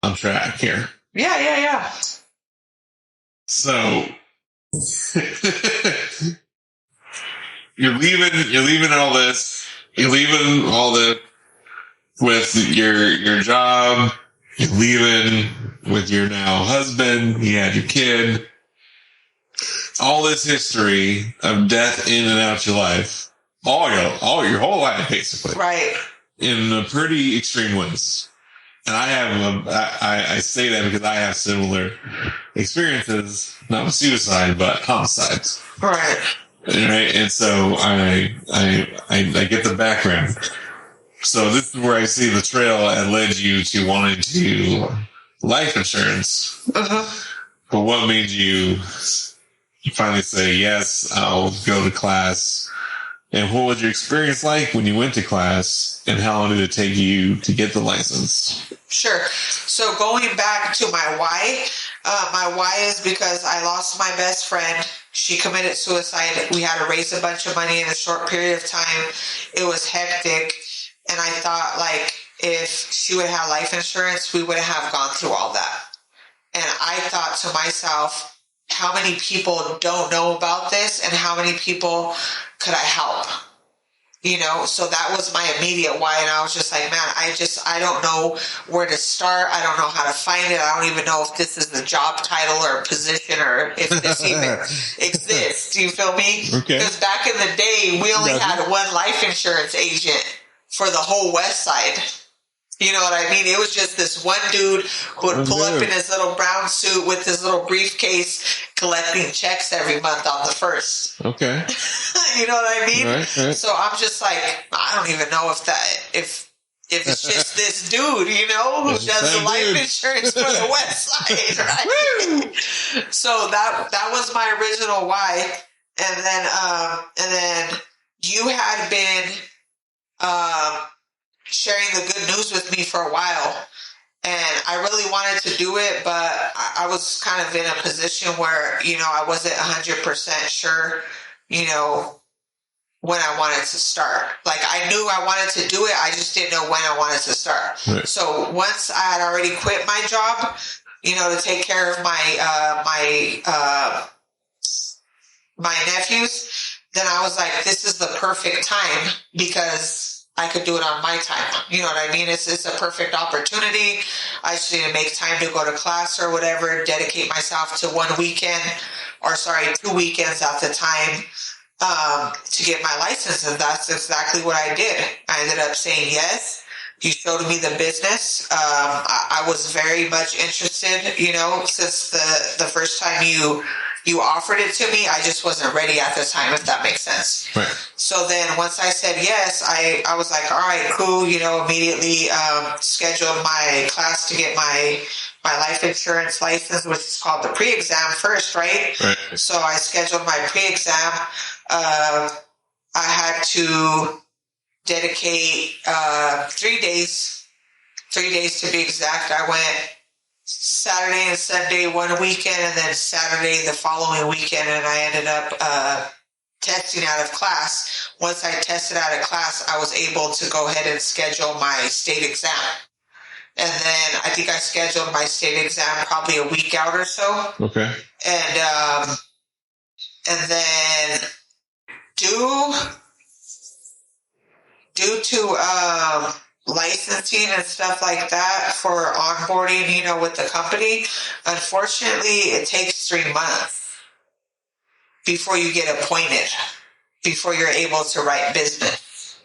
on track here. Yeah. So you're leaving all this. You're leaving all the with your job. You're leaving with your now husband. You had your kid. All this history of death in and out your life, all your whole life, basically, right? In a pretty extreme ways. And I say that because I have similar experiences, not with suicide, but homicides. Right. Right, and so I get the background. So this is where I see the trail that led you to wanting to life insurance. Uh-huh. But what made you finally say, yes, I'll go to class? And what was your experience like when you went to class? And how long did it take you to get the license? Sure. So going back to my why is because I lost my best friend. She committed suicide. We had to raise a bunch of money in a short period of time. It was hectic. And I thought, like, if she would have life insurance, we wouldn't have gone through all that. And I thought to myself, how many people don't know about this and how many people could I help? You know, so that was my immediate why. And I was just like, man, I don't know where to start. I don't know how to find it. I don't even know if this is the job title or position or if this even exists. Do you feel me? Okay. Because back in the day, we only had one life insurance agent for the whole West Side. You know what I mean? It was just this one dude who would pull up in his little brown suit with his little briefcase collecting checks every month on the 1st. Okay. You know what I mean? Right. So I'm just like, I don't even know if it's just this dude, you know, who does the life insurance for the West Side, right? So that was my original why. And then you had been sharing the good news with me for a while, and I really wanted to do it, but I was kind of in a position where, you know, I wasn't 100% sure, you know, when I wanted to start. Like, I knew I wanted to do it, I just didn't know when I wanted to start. Right. So once I had already quit my job, you know, to take care of my nephews, then I was like, this is the perfect time because I could do it on my time. You know what I mean? It's a perfect opportunity. I just need to make time to go to class or whatever, dedicate myself to 2 weekends at the time to get my license. And that's exactly what I did. I ended up saying yes. You showed me the business. I was very much interested, you know, since the first time you offered it to me. I just wasn't ready at the time, if that makes sense. Right. So then once I said yes, I was like, all right, cool. You know, immediately scheduled my class to get my life insurance license, which is called the pre-exam first, right? So I scheduled my pre-exam. I had to dedicate 3 days to be exact. I went Saturday and Sunday one weekend, and then Saturday the following weekend, and I ended up testing out of class. Once I tested out of class, I was able to go ahead and schedule my state exam. And then I think I scheduled my state exam probably a week out or so. Okay. And then due to licensing and stuff like that for onboarding, you know, with the company, unfortunately, it takes 3 months before you get appointed, before you're able to write business.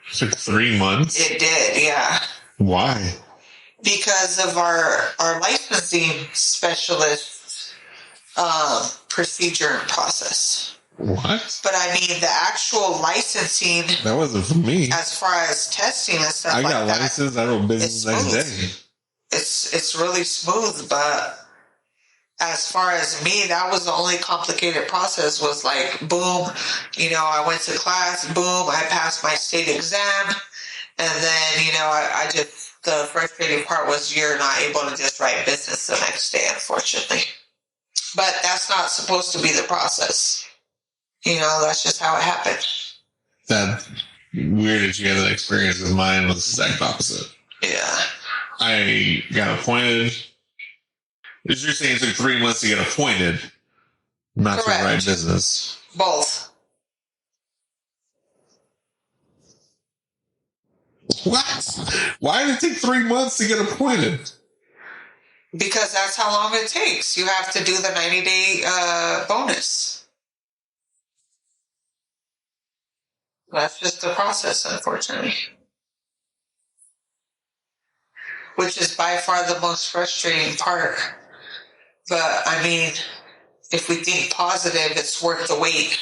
It took 3 months? It did, yeah. Why? Because of our licensing specialist procedure and process. What? But I mean, the actual licensing. That wasn't for me. As far as testing and stuff like that. I got licensed. I wrote business next day. It's really smooth, but as far as me, that was the only complicated process. Was like, boom, you know, I went to class, boom, I passed my state exam, and then, you know, I just, the frustrating part was you're not able to just write business the next day, unfortunately. But that's not supposed to be the process. You know, that's just how it happened. That weird that you had that experience, because mine was the exact opposite. Yeah. I got appointed. You're saying it took 3 months to get appointed, not Correct. To write business. Both. What? Why did it take 3 months to get appointed? Because that's how long it takes. You have to do the 90-day bonus. That's just the process, unfortunately. Which is by far the most frustrating part. But, I mean, if we think positive, it's worth the wait.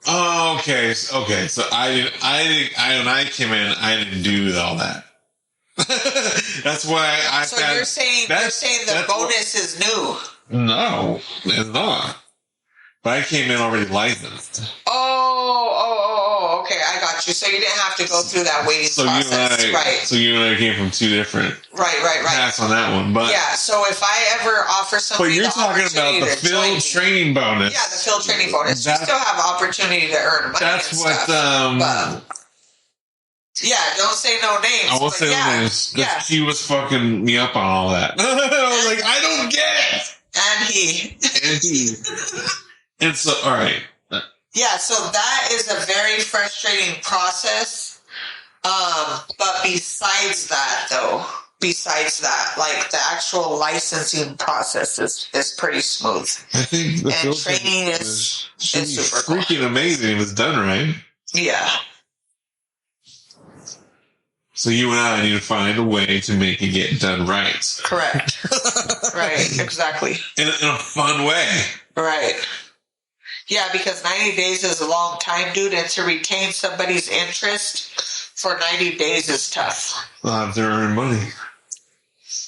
Oh, okay. So when I came in, I didn't do all that. That's why I. So you're saying the bonus is new? No, it's not. But I came in already licensed. Oh, okay, I got you. So you didn't have to go through that waiting process, right? So you and I came from two different paths on that one. But yeah, so if I ever offer somebody, but you're talking about the field training bonus. Yeah, the field training bonus. You still have opportunity to earn money. That's and what. Stuff, yeah, don't say no names. I won't say no names. Yeah. She was fucking me up on all that. I was like, I don't get it. And he. And so, all right. Yeah, so that is a very frustrating process. But besides that, like the actual licensing process is pretty smooth. I think the and training is super freaking cool. Amazing if it's done right. Yeah. So you and I need to find a way to make it get done right. Correct. Right, exactly. In a fun way. Right. Yeah, because 90 days is a long time, dude, and to retain somebody's interest for 90 days is tough. They'll have to earn money.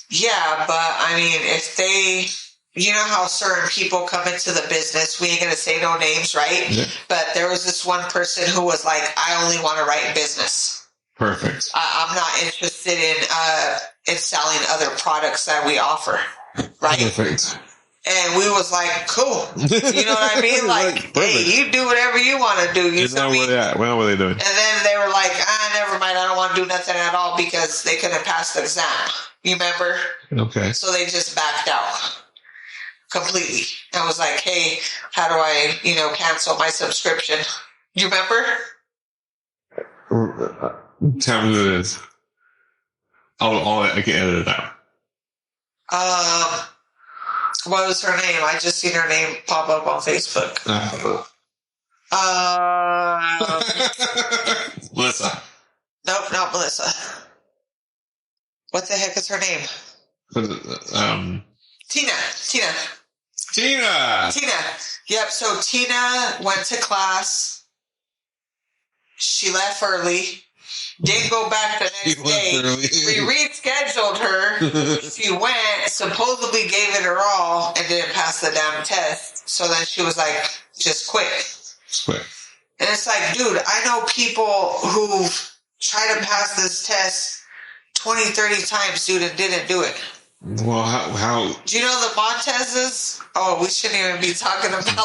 Yeah, but, I mean, if they... You know how certain people come into the business, we ain't going to say no names, right? Yeah. But there was this one person who was like, I only want to write business. Perfect. I'm not interested in selling other products that we offer, right? Perfect. And we was like, cool. You know what I mean? Like, hey, you do whatever you want to do. You know where they at. Well, what are they doing? And then they were like, never mind. I don't want to do nothing at all because they couldn't pass the exam. You remember? Okay. So they just backed out completely. I was like, hey, how do I, cancel my subscription? You remember? Tell me who it is. I can edit it out. What was her name? I just seen her name pop up on Facebook. Melissa. Nope, not Melissa. What the heck is her name? Tina. Yep, so Tina went to class. She left early. Didn't go back the next day. We rescheduled her. She went, supposedly gave it her all, and didn't pass the damn test. So then she was like, just quit. And it's like, dude, I know people who've tried to pass this test 20, 30 times, dude, and didn't do it. Well, how? Do you know the Montezes? Oh, we shouldn't even be talking about them.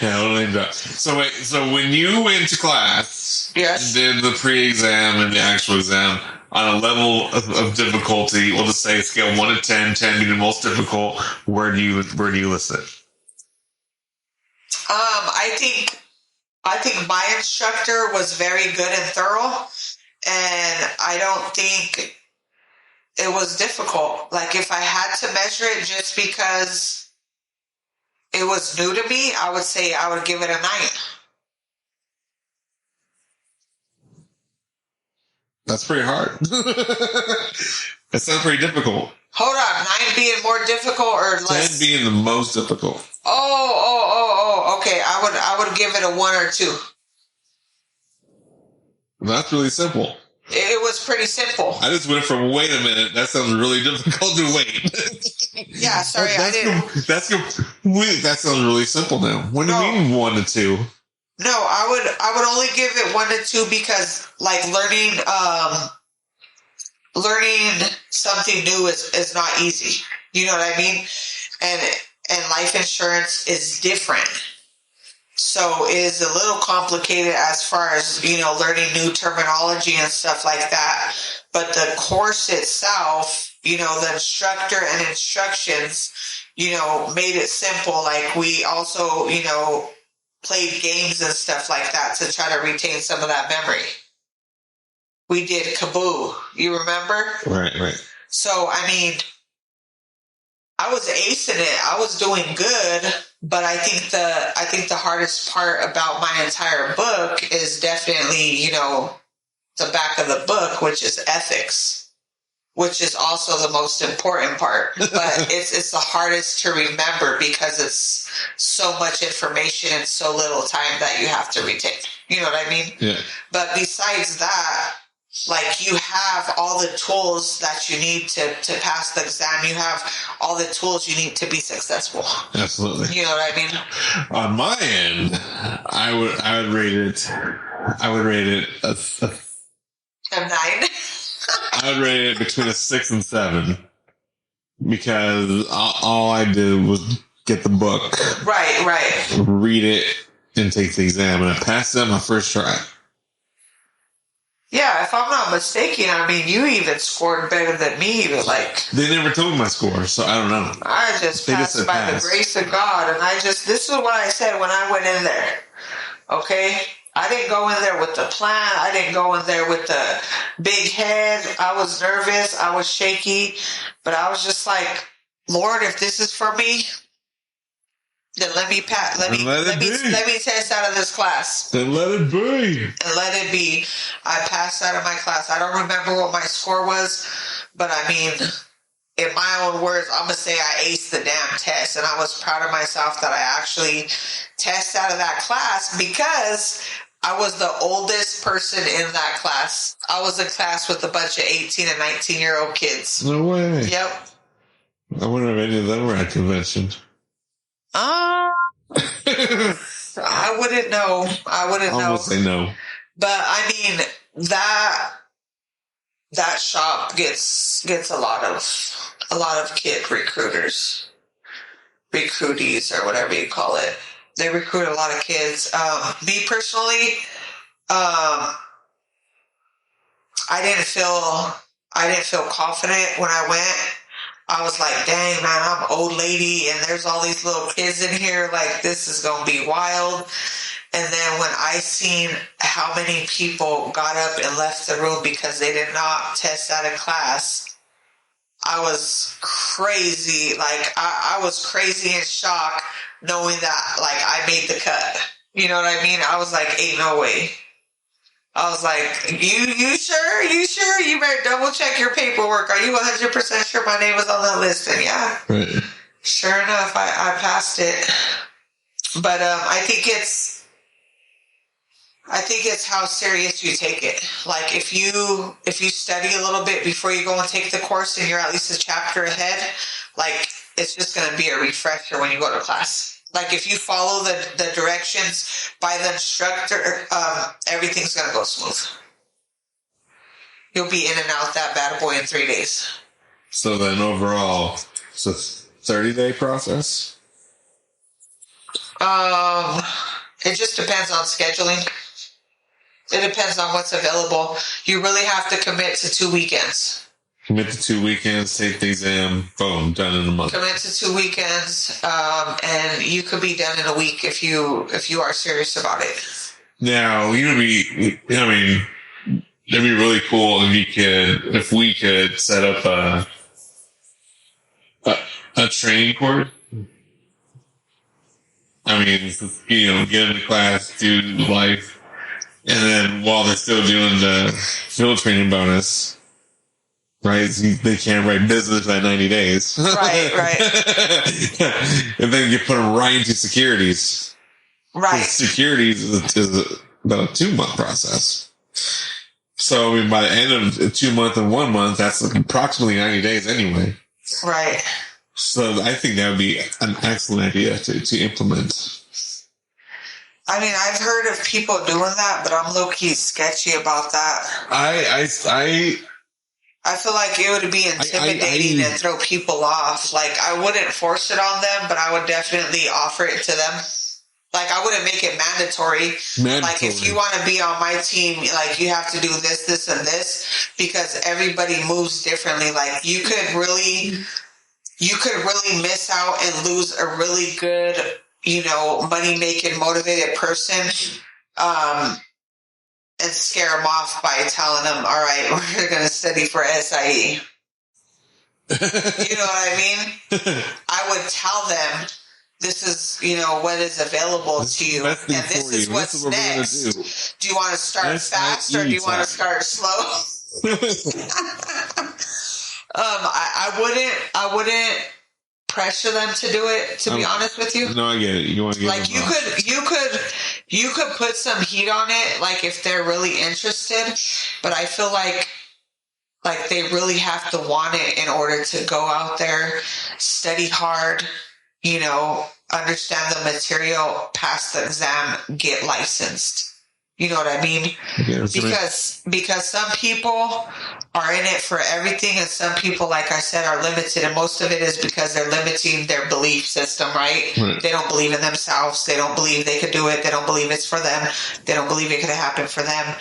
Yeah, I don't think that. So wait, so when you went to class, yes, did the pre-exam and the actual exam on a level of difficulty, we'll just say scale 1 to 10, 10 being the most difficult, where do you list it? I think my instructor was very good and thorough, and I don't think it was difficult. Like, if I had to measure it just because it was new to me, I would say I would give it a 9. That's pretty hard. That sounds pretty difficult. Hold on, 9 being more difficult or less? 10 being the most difficult. Okay. I would give it a 1 or 2. That's really simple. It was pretty simple. I just went from, wait a minute, that sounds really difficult to wait. Yeah, sorry, I didn't. That sounds really simple now. What do you mean 1 to 2? No, I would only give it 1 to 2 because, like, learning something new is not easy. You know what I mean? And life insurance is different. So it is a little complicated as far as, learning new terminology and stuff like that. But the course itself, the instructor and instructions, made it simple. Like, we also, played games and stuff like that to try to retain some of that memory. We did Kaboo. You remember? Right. So, I mean, I was acing it. I was doing good, but I think the hardest part about my entire book is definitely, the back of the book, which is ethics, which is also the most important part. But it's the hardest to remember because it's so much information in so little time that you have to retain. You know what I mean? Yeah. But besides that, like, you have all the tools that you need to pass the exam. You have all the tools you need to be successful. Absolutely. You know what I mean? On my end, I would rate it a 9. I would rate it between a 6 and 7 because all I did was get the book, right, read it, and take the exam, and I passed it on my first try. Yeah, if I'm not mistaken, I mean, you even scored better than me. They never told me my score, so I don't know. I just passed by the grace of God, and this is what I said when I went in there. Okay? I didn't go in there with the plan. I didn't go in there with the big head. I was nervous. I was shaky. But I was just like, Lord, if this is for me, then let me test out of this class. Then let it be. And let it be. I passed out of my class. I don't remember what my score was, but I mean, in my own words, I'm going to say I aced the damn test, and I was proud of myself that I actually tested out of that class because I was the oldest person in that class. I was in class with a bunch of 18 and 19-year-old kids. No way. Yep. I wonder if any of them were at convention. I wouldn't know. I wouldn't know. I would say no. But I mean, that shop gets a lot of kid recruitees or whatever you call it. They recruit a lot of kids. Me personally, I didn't feel confident when I went. I was like, dang, man, I'm an old lady and there's all these little kids in here. Like, this is going to be wild. And then when I seen how many people got up and left the room because they did not test out of class, I was crazy. Like, I was crazy in shock knowing that, like, I made the cut. You know what I mean? I was like, ain't no way. I was like, you sure? You sure? You better double check your paperwork. Are you 100% sure my name was on that list? And yeah. Right. Sure enough, I passed it. But I think it's how serious you take it. Like, if you study a little bit before you go and take the course and you're at least a chapter ahead, like, it's just going to be a refresher when you go to class. Like, if you follow the directions by the instructor, everything's going to go smooth. You'll be in and out that bad boy in 3 days. So then overall, it's a 30-day process? It just depends on scheduling. It depends on what's available. You really have to commit to 2 weekends. Commit to 2 weekends, take the exam, boom, done in a month. Commit to 2 weekends, and you could be done in a week if you are serious about it. Now, it'd be really cool if we could set up a training course. I mean, get into class, do life, and then while they're still doing the field training bonus, right? They can't write business by 90 days. Right. And then you put them right into securities. Right. Securities is about a 2-month process. So, I mean, by the end of 2 months and 1 month, that's approximately 90 days anyway. Right. So I think that would be an excellent idea to implement. I mean, I've heard of people doing that, but I'm low-key sketchy about that. I feel like it would be intimidating and throw people off. Like, I wouldn't force it on them, but I would definitely offer it to them. Like, I wouldn't make it mandatory. Like, if you want to be on my team, like, you have to do this, this, and this, because everybody moves differently. Like, you could really miss out and lose a really good, money-making, motivated person, and scare them off by telling them, all right, we're going to study for SIE. You know what I mean? I would tell them, this is, what is available to you, and this is what's next. Do you want to start fast or do you want to start slow? I wouldn't pressure them to do it, to be honest with you. No, I get it. You want to get like you could put some heat on it, like if they're really interested, but I feel like they really have to want it in order to go out there, study hard, understand the material, pass the exam, get licensed. You know what I mean? Yeah, because some people are in it for everything, and some people, like I said, are limited, and most of it is because they're limiting their belief system, right? They don't believe in themselves. They don't believe they could do it. They don't believe it's for them. They don't believe it could happen for them.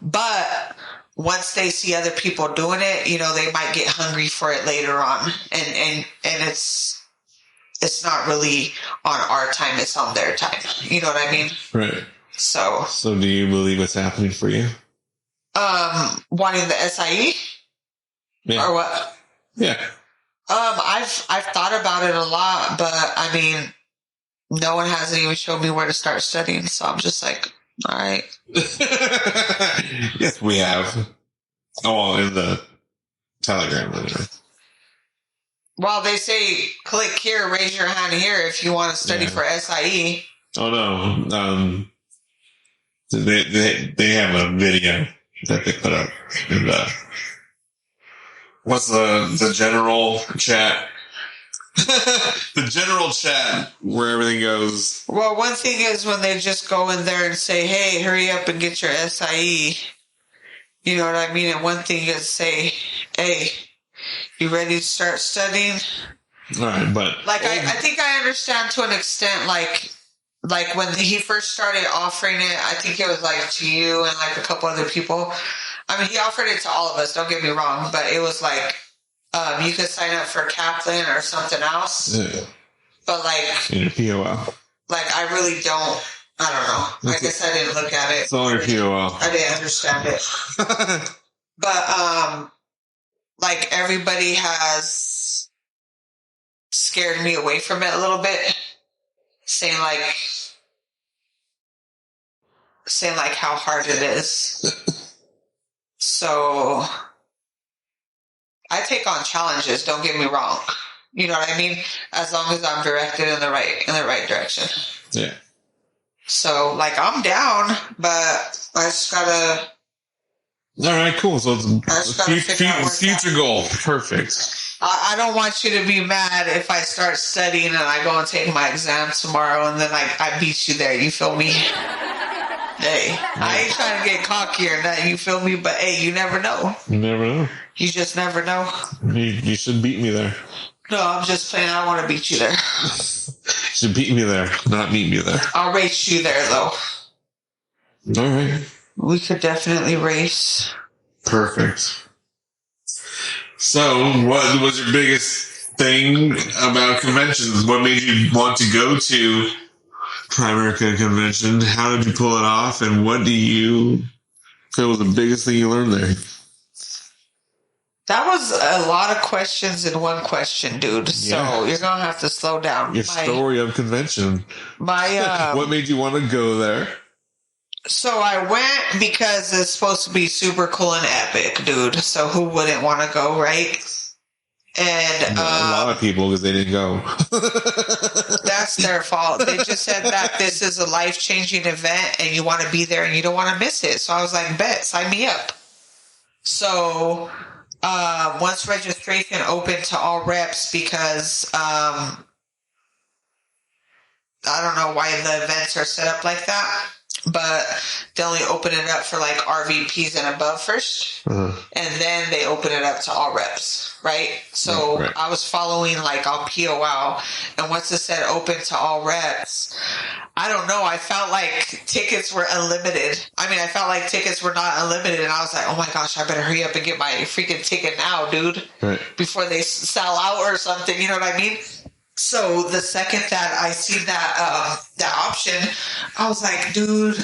But once they see other people doing it, they might get hungry for it later on, and it's not really on our time. It's on their time. You know what I mean? Right. So do you believe what's happening for you? Wanting the SIE? Yeah. Or what? Yeah. I've thought about it a lot, but I mean, no one hasn't even showed me where to start studying, so I'm just like, all right. Yes, we have. Oh, in the Telegram. Well, they say click here, raise your hand here if you want to study for SIE. Oh no. They have a video that they put up in what's the general chat? The general chat where everything goes. Well, one thing is when they just go in there and say, hey, hurry up and get your SIE. You know what I mean? And one thing is say, hey, you ready to start studying? All right, but like I think I understand to an extent, like when he first started offering it, I think it was like to you and like a couple other people. I mean, he offered it to all of us, don't get me wrong, but it was like, you could sign up for Kaplan or something else. Yeah. But like, in your POL. Like, I really don't, I don't know. I guess I didn't look at it. It's all your POL. I didn't understand it. But, like, everybody has scared me away from it a little bit. Saying like how hard it is. So I take on challenges, don't get me wrong. You know what I mean? As long as I'm directed in the right direction. Yeah. So like I'm down, but I just gotta. All right, cool. So it's future goal. Perfect. I don't want you to be mad if I start studying and I go and take my exam tomorrow and then I beat you there. You feel me? Hey, I ain't trying to get cocky or nothing, you feel me? But hey, you never know. You never know. You just never know. You should beat me there. No, I'm just playing. I don't want to beat you there. You should beat me there, not meet me there. I'll race you there, though. All right. We could definitely race. Perfect. So, what was your biggest thing about conventions? What made you want to go to Primerica Convention? How did you pull it off? And what do you feel was the biggest thing you learned there? That was a lot of questions in one question, dude. So you're going to have to slow down. Your story of convention. What made you want to go there? So I went because it's supposed to be super cool and epic, dude. So who wouldn't want to go, right? And a lot of people, because they didn't go. That's their fault. They just said that this is a life-changing event and you want to be there and you don't want to miss it. So I was like, bet, sign me up. So once registration opened to all reps, because I don't know why the events are set up like that, but they only open it up for like RVPs and above first, and then they open it up to all reps, right? So right. I was following like on POL, and once it said open to all reps, I don't know, I felt like tickets were unlimited. I felt like tickets were not unlimited, and I was like, oh my gosh, I better hurry up and get my freaking ticket now, dude, right, before they sell out or something, you know what I mean? So the second that I see that option, I was like, dude,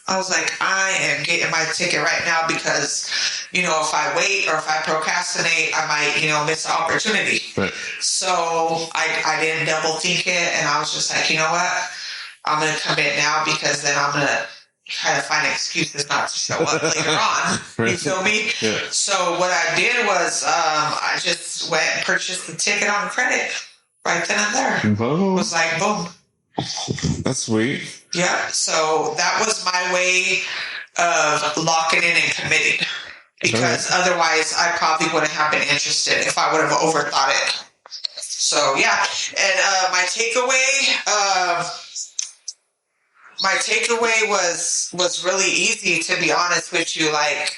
I am getting my ticket right now, because, if I wait or if I procrastinate, I might, miss the opportunity. Right. So I didn't double think it, and I was just like, you know what? I'm going to commit now, because then I'm going to try to find excuses not to show up later on. Right. You feel me? Yeah. So what I did was I just went and purchased the ticket on credit. Right then and there. Boom. It was like, boom. That's sweet. Yeah. So that was my way of locking in and committing. Because otherwise, I probably wouldn't have been interested if I would have overthought it. So, yeah. And my takeaway was really easy, to be honest with you. Like,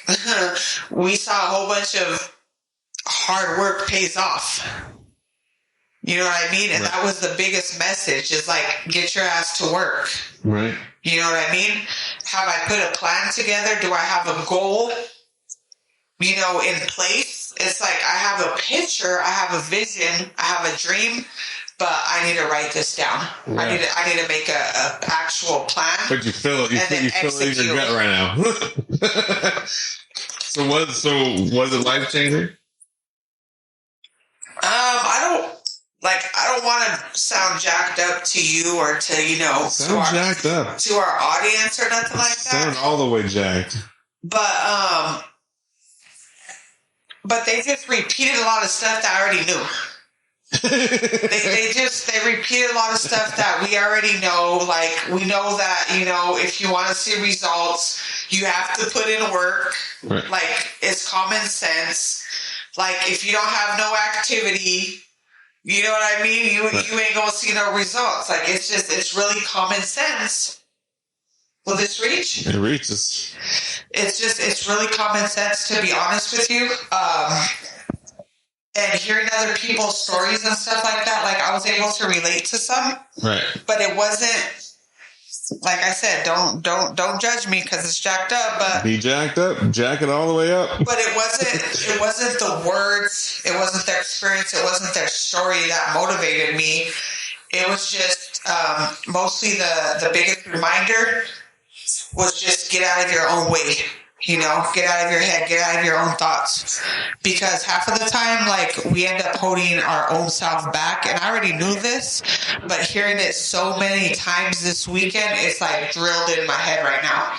we saw a whole bunch of hard work pays off. You know what I mean? And that was the biggest message, is like, get your ass to work. Right. You know what I mean? Have I put a plan together? Do I have a goal, in place? It's like, I have a picture, I have a vision, I have a dream, but I need to write this down. Yeah. I need to make a actual plan. But you feel it. You feel it in your gut right now. So was it life changing? I don't want to sound jacked up to you or to, jacked up to our audience or nothing like that. Sound all the way jacked. But they just repeated a lot of stuff that I already knew. they repeated a lot of stuff that we already know. Like, we know that, if you want to see results, you have to put in work. Right. Like, it's common sense. Like, if you don't have no activity, you know what I mean? You ain't gonna see no results. Like, it's really common sense. Will this reach? It reaches. It's really common sense, to be honest with you. And hearing other people's stories and stuff like that, like, I was able to relate to some. Right. But it wasn't, like I said, don't judge me because it's jacked up. But be jacked up, jack it all the way up. But it wasn't the words, it wasn't their experience, it wasn't their story that motivated me. It was just mostly the biggest reminder was just get out of your own way. Get out of your head, get out of your own thoughts. Because half of the time, like, we end up holding our own self back. And I already knew this, but hearing it so many times this weekend, it's like drilled in my head right now.